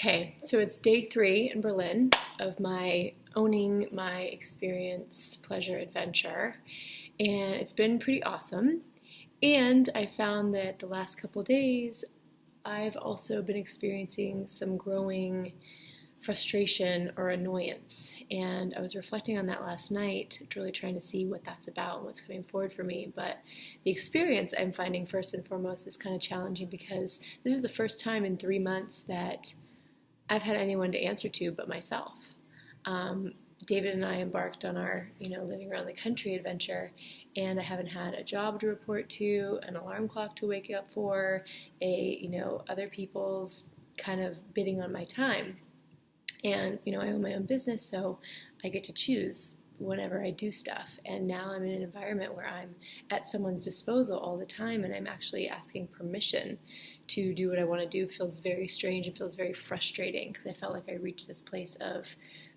Okay, so it's day 3 in Berlin of my owning my experience, pleasure, adventure, and it's been pretty awesome. And I found that the last couple days, I've also been experiencing some growing frustration or annoyance. And I was reflecting on that last night, really trying to see what that's about and what's coming forward for me. But the experience I'm finding first and foremost is kind of challenging because this is the first time in 3 months that I've had anyone to answer to but myself. David and I embarked on our, living around the country adventure, and I haven't had a job to report to, an alarm clock to wake up for, other people's kind of bidding on my time. And, I own my own business, so I get to choose whenever I do stuff. And now I'm in an environment where I'm at someone's disposal all the time, and I'm actually asking permission to do what I want to do. It feels very strange and feels very frustrating because I felt like I reached this place of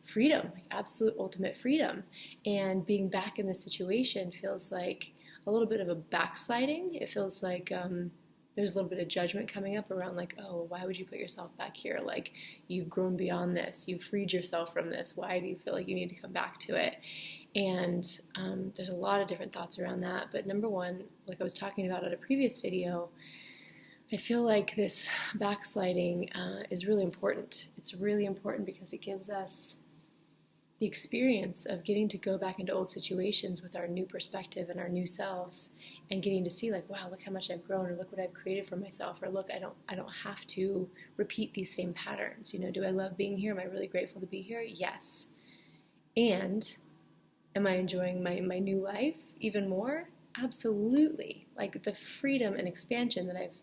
freedom, like absolute ultimate freedom. And being back in this situation feels like a little bit of a backsliding. It feels like there's a little bit of judgment coming up around like, oh, why would you put yourself back here? Like, you've grown beyond this. You've freed yourself from this. Why do you feel like you need to come back to it? And there's a lot of different thoughts around that. But number one, like I was talking about in a previous video, I feel like this backsliding is really important. It's really important because it gives us the experience of getting to go back into old situations with our new perspective and our new selves, and getting to see like, wow, look how much I've grown, or look what I've created for myself, or look, I don't have to repeat these same patterns. Do I love being here? Am I really grateful to be here? Yes. And am I enjoying my new life even more? Absolutely. Like, the freedom and expansion that I've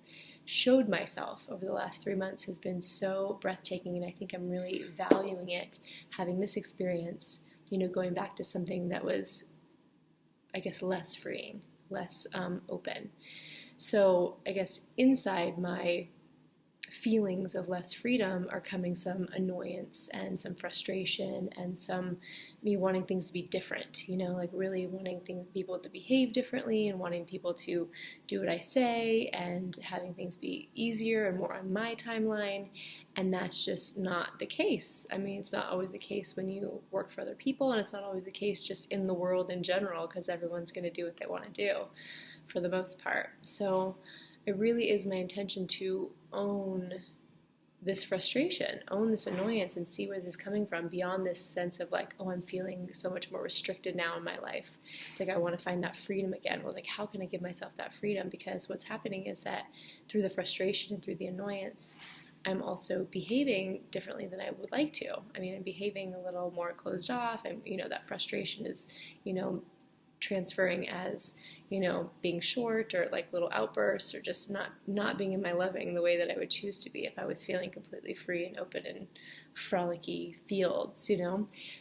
showed myself over the last 3 months has been so breathtaking, and I think I'm really valuing it, having this experience, going back to something that was, I guess, less freeing, less open. So I guess inside my feelings of less freedom are coming some annoyance and some frustration and some me wanting things to be different, like really wanting people to behave differently and wanting people to do what I say and having things be easier and more on my timeline. And that's just not the case. I mean, it's not always the case when you work for other people, and it's not always the case just in the world in general, because everyone's going to do what they want to do for the most part. So it really is my intention to own this frustration, own this annoyance, and see where this is coming from beyond this sense of like, oh, I'm feeling so much more restricted now in my life. It's like I want to find that freedom again. Well, like, how can I give myself that freedom? Because what's happening is that through the frustration and through the annoyance, I'm also behaving differently than I would like to. I mean, I'm behaving a little more closed off, and that frustration is, transferring as, being short, or like little outbursts, or just not being in my loving the way that I would choose to be if I was feeling completely free and open and frolicky fields,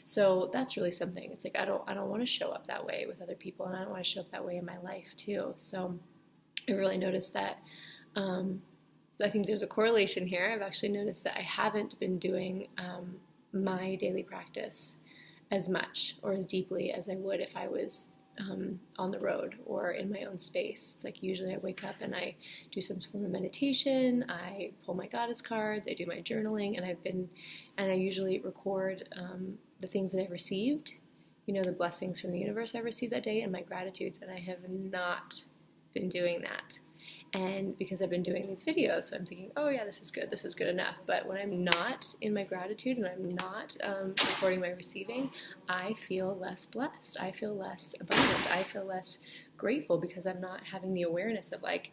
So that's really something. It's like I don't want to show up that way with other people, and I don't want to show up that way in my life too. So I really noticed that I think there's a correlation here. I've actually noticed that I haven't been doing my daily practice as much or as deeply as I would if I was on the road or in my own space. It's like usually I wake up and I do some form of meditation, I pull my goddess cards, I do my journaling, and I usually record the things that I've received, the blessings from the universe I've received that day and my gratitudes, and I have not been doing that. And because I've been doing these videos, so I'm thinking, oh yeah, this is good enough. But when I'm not in my gratitude and I'm not recording my receiving, I feel less blessed. I feel less abundant. I feel less grateful because I'm not having the awareness of like,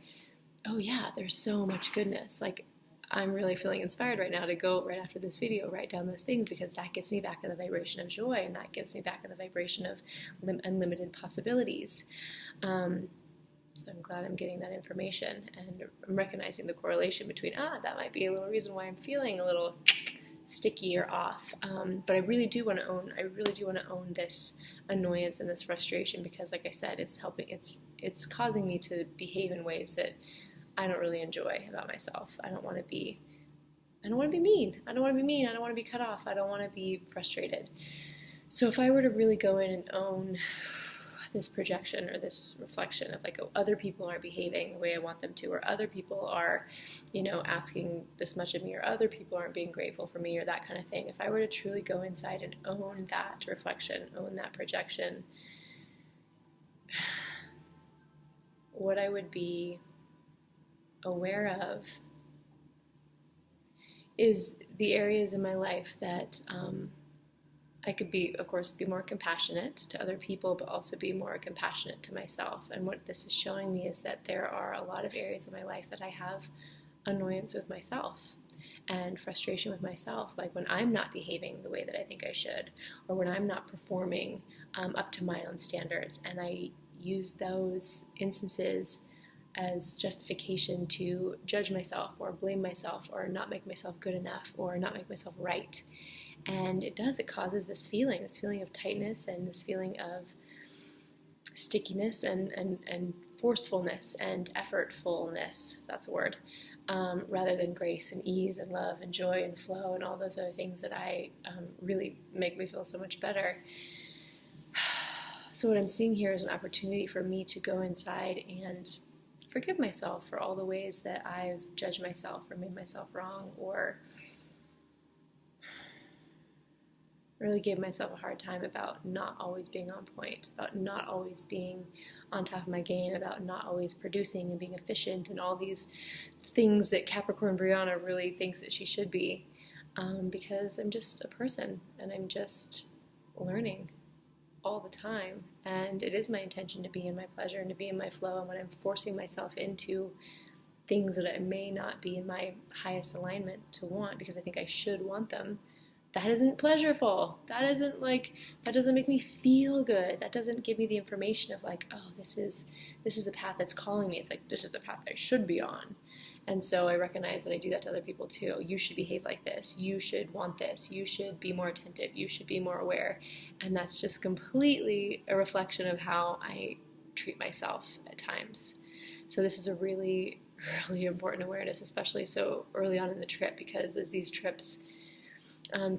oh yeah, there's so much goodness. Like, I'm really feeling inspired right now to go right after this video, write down those things, because that gets me back in the vibration of joy, and that gets me back in the vibration of unlimited possibilities. So I'm glad I'm getting that information, and I'm recognizing the correlation between, that might be a little reason why I'm feeling a little sticky or off. But I really do want to own this annoyance and this frustration, because like I said, it's causing me to behave in ways that I don't really enjoy about myself. I don't want to be mean. I don't want to be cut off. I don't want to be frustrated. So if I were to really go in and own this projection or this reflection of like, oh, other people aren't behaving the way I want them to, or other people are, asking this much of me, or other people aren't being grateful for me, or that kind of thing. If I were to truly go inside and own that reflection, own that projection, what I would be aware of is the areas in my life that I could be, of course, be more compassionate to other people, but also be more compassionate to myself. And what this is showing me is that there are a lot of areas in my life that I have annoyance with myself and frustration with myself, like when I'm not behaving the way that I think I should, or when I'm not performing up to my own standards. And I use those instances as justification to judge myself or blame myself or not make myself good enough or not make myself right. And it causes this feeling of tightness and this feeling of stickiness and forcefulness and effortfulness, if that's a word, rather than grace and ease and love and joy and flow and all those other things that I really make me feel so much better. So what I'm seeing here is an opportunity for me to go inside and forgive myself for all the ways that I've judged myself or made myself wrong, or really gave myself a hard time about not always being on point, about not always being on top of my game, about not always producing and being efficient and all these things that Capricorn Brianna really thinks that she should be, because I'm just a person and I'm just learning all the time. And it is my intention to be in my pleasure and to be in my flow. And when I'm forcing myself into things that I may not be in my highest alignment to want because I think I should want them, that isn't pleasureful. That doesn't make me feel good. That doesn't give me the information of like, oh, this is the path that's calling me. It's like, this is the path I should be on. And so I recognize that I do that to other people too. You should behave like this. You should want this. You should be more attentive. You should be more aware. And that's just completely a reflection of how I treat myself at times. So this is a really, really important awareness, especially so early on in the trip, because as these trips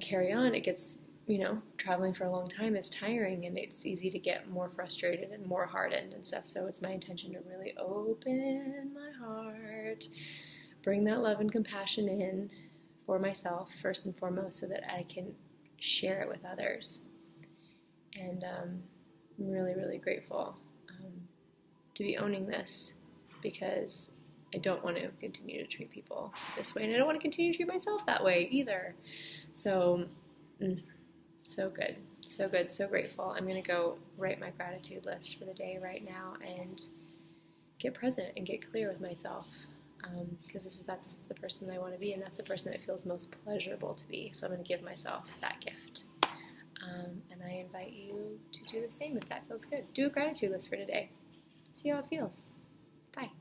carry on, it gets, traveling for a long time is tiring, and it's easy to get more frustrated and more hardened and stuff. So it's my intention to really open my heart, bring that love and compassion in for myself first and foremost, so that I can share it with others. And I'm really, really grateful to be owning this, because I don't want to continue to treat people this way, and I don't want to continue to treat myself that way either. So, so good, so good, so grateful. I'm going to go write my gratitude list for the day right now and get present and get clear with myself, because that's the person I want to be, and that's the person that feels most pleasurable to be. So I'm going to give myself that gift, and I invite you to do the same if that feels good. Do a gratitude list for today. See how it feels. Bye.